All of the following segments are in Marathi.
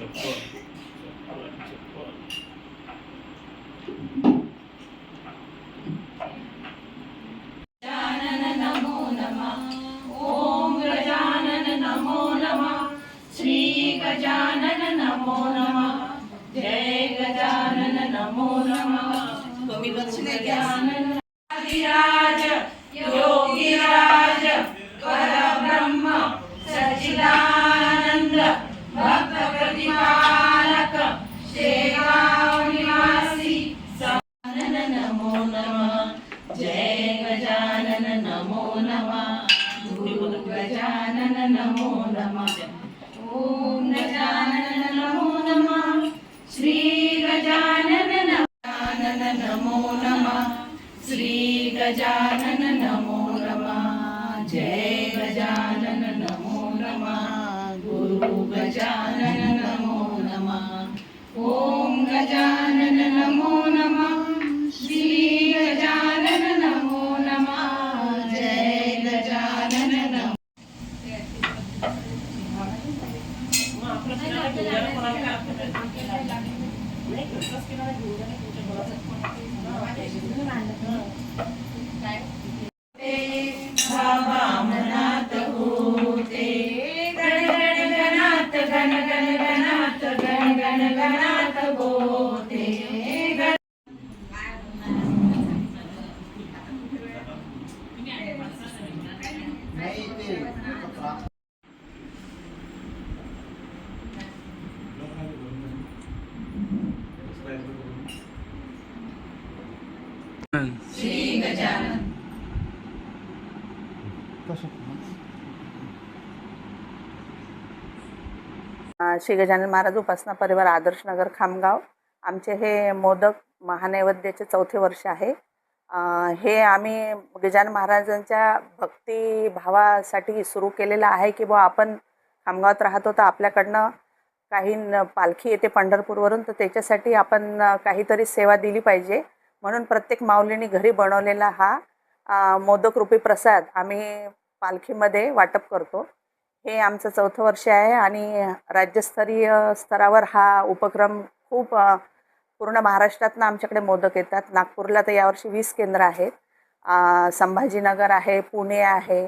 गजानन नमो नमः। ओम गजानन नमो नमः। श्री गजानन नमो नमः। जय गजानन नमो नमः। तुम्ही दक्षिणे गजानन आदिराज योगीराज परब्रह्म सच्चिदानंद भक्त प्रतिपालक शेगाव निवासी गजानन नमो नमः। जय गजानन नमो नमः। गुरु गजानन नमो नमः। ओम गजानन नमो नमः। श्री गजानन नमो नमः। श्री गजानन नमो नमः। जय गजानन नमो नमः। गुरु गजानन नमो नमः। ओम गजानन नमो नमः। श्री गजानन नमो नमः। जय गजानन नमो मनात होते गण गण गणात गण गण गणात गण गण गणात होते श्री गजानन श्री गजानन महाराज उपासना परिवार आदर्श नगर खामगाव आमचे हे मोदक महानैवेद्याचे 4थे वर्ष आहे। हे आम्ही गजानन महाराजांच्या भक्तिभावासाठी सुरू केलेलं आहे की बुवा आपण खामगावात राहतो तर आपल्याकडनं काही पालखी येते पंढरपूरवरून, तर त्याच्यासाठी आपण काहीतरी सेवा दिली पाहिजे म्हणून प्रत्येक माऊलींनी घरी बनवलेला हा मोदकरूपी प्रसाद आम्ही पालखीमध्ये वाटप करतो। हे आमचं 4थं वर्ष आहे आणि राज्यस्तरीय स्तरावर हा उपक्रम खूप पूर्ण महाराष्ट्रातनं आमच्याकडे मोदक येतात। नागपूरला तर यावर्षी 20 केंद्र आहेत, संभाजीनगर आहे, पुणे आहे,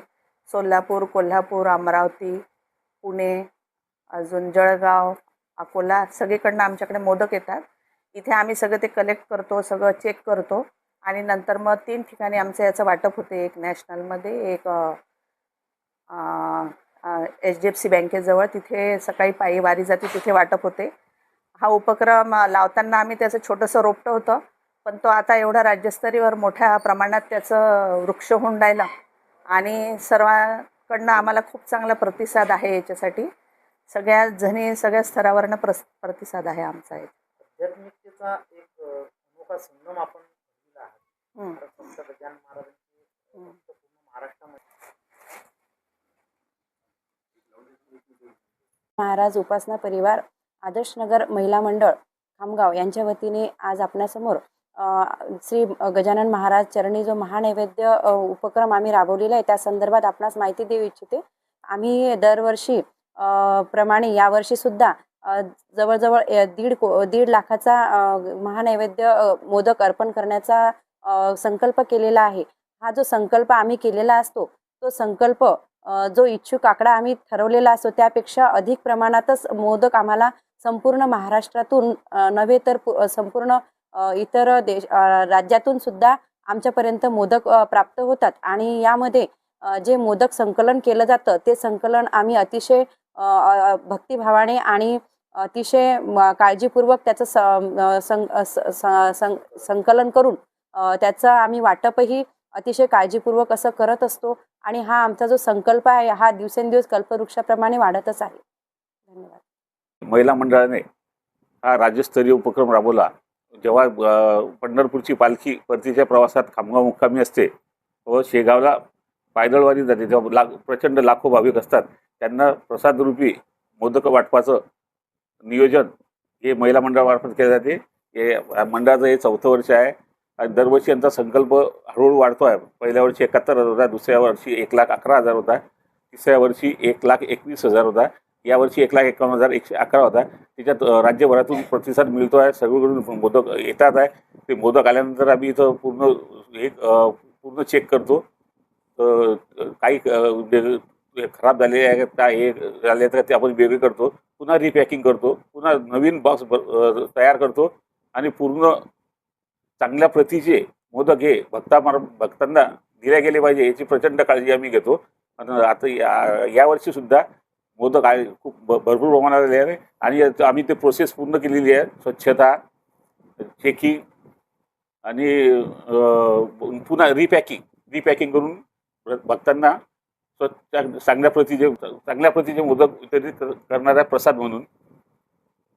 सोलापूर, कोल्हापूर, अमरावती, पुणे, अजून जळगाव, अकोला सगळीकडनं आमच्याकडे मोदक येतात। इथे आम्ही सगळं ते कलेक्ट करतो, सगळं चेक करतो आणि नंतर मग 3 ठिकाणी आमचं याचं वाटप होते। एक नॅशनलमध्ये, एक HDFC बँकेजवळ, तिथे सकाळी पायी वारी जाते, तिथे वाटप होते। हा उपक्रम लावताना आम्ही त्याचं छोटंसं रोपटं होतं, पण तो आता एवढा राज्यस्तरीयवर मोठ्या प्रमाणात त्याचं वृक्ष होऊन राहिला आणि सर्वांकडनं आम्हाला खूप चांगला प्रतिसाद आहे। याच्यासाठी सगळ्या जणी सगळ्या स्तरावरनं प्रतिसाद आहे आमचा। आध्यात्मिकतेचा एक अनोखा संगम आपण दिला आहे। संत गजानन महाराजांची पूर्ण महाराष्ट्रामध्ये महाराज उपासना परिवार आदर्श नगर महिला मंडळ खामगाव यांच्या वतीने आज आपणासमोर श्री गजानन महाराज चरणी जो महानैवेद्य उपक्रम आम्ही राबवलेला आहे त्या संदर्भात आपणास माहिती देऊ इच्छिते। आम्ही दरवर्षी प्रमाणे यावर्षीसुद्धा जवळजवळ 1.5 लाखाचा महानैवेद्य मोदक अर्पण करण्याचा संकल्प केलेला आहे। हा जो संकल्प आम्ही केलेला असतो तो संकल्प जो इच्छुक आकडा आम्ही ठरवलेला असतो त्यापेक्षा अधिक प्रमाणातच मोदक आम्हाला संपूर्ण महाराष्ट्रातून नव्हे तर संपूर्ण इतर राज्यातून सुद्धा आमच्यापर्यंत मोदक प्राप्त होतात आणि यामध्ये जे मोदक संकलन केलं जातं ते संकलन आम्ही अतिशय भक्तिभावाने आणि अतिशय काळजीपूर्वक त्याचं संकलन करून त्याचं आम्ही वाटपही अतिशय काळजीपूर्वक असं करत असतो आणि हा आमचा जो संकल्प आहे हा दिवसेंदिवस कल्पवृक्षाप्रमाणे वाढतच आहे। धन्यवाद। महिला मंडळाने हा राज्यस्तरीय उपक्रम राबवला। जेव्हा पंढरपूरची पालखी परतीच्या प्रवासात खामगाव मुक्कामी असते व शेगावला पायदळवारी जाते तेव्हा प्रचंड लाखो भाविक असतात, त्यांना प्रसादरूपी मोदक वाटपाचं नियोजन हे महिला मंडळामार्फत केले जाते। हे मंडळाचं हे 4थं वर्ष आहे आणि दरवर्षी यांचा संकल्प हळूहळू वाढतो आहे। पहिल्या वर्षी 71,000 होता, दुसऱ्या वर्षी 1,11,000 होता, तिसऱ्या वर्षी 1,21,000 होता यावर्षी 1,51,111 होता. त्याच्यात राज्यभरातून प्रतिसाद मिळतो आहे. सगळीकडून मोदक येतात आहे. ते मोदक आल्यानंतर आम्ही इथं पूर्ण चेक करतो. काही खराब झालेले आहेत का, हे झाले तर ते आपण वेगळे करतो. पुन्हा रिपॅकिंग करतो. पुन्हा नवीन बॉक्स तयार करतो आणि पूर्ण चांगल्या प्रतीचे मोदक हे भक्तांना दिले गेले पाहिजे याची प्रचंड काळजी आम्ही घेतो. आणि आता यावर्षी सुद्धा मोदक आहे खूप भरपूर प्रमाणात आले आहे आणि आम्ही ते प्रोसेस पूर्ण केलेली आहे. स्वच्छता, चेकिंग आणि पुन्हा रिपॅकिंग करून भक्तांना चांगल्या प्रतीचे मोदक वितरित करणारा प्रसाद म्हणून